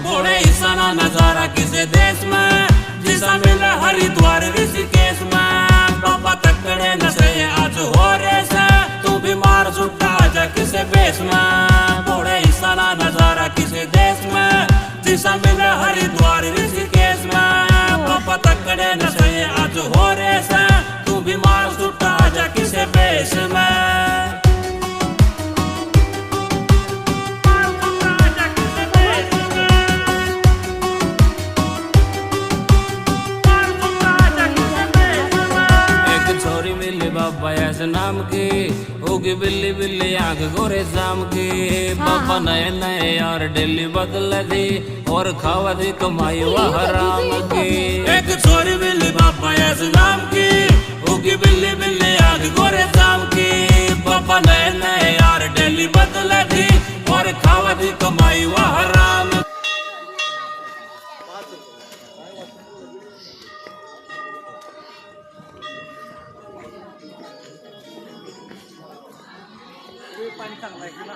बड़े ईसाना नजारा किसे देश में जिसा मिले हरिद्वार ऋषिकेश में। पापा तकड़े नशे आज हो रे से तू बीमार सुट्टा आजा किसे बेस में। बड़े ईसाना नजारा किसे देश में जिसा मिले हरिद्वार ऋषिकेश में। पापा तकड़े नशे आज हो रे से तू बीमार सुट्टा आजा किसे बेस में। बाबा ऐसे नाम की होगी बिल्ली बिल्ली आंख गोरे शाम की। बाबा नए नए यार डेली बदल दी और खावा दी कमाई वह हराम की। एक छोरी बिल्ली बाबा ऐसे नाम की होगी बिल्ली बिल्ली आंख गोरे शाम की। बाबा नए नए यार डेली बदल दी और खावा दी कमाई वह हराम। पानी चांगलं आहे की ना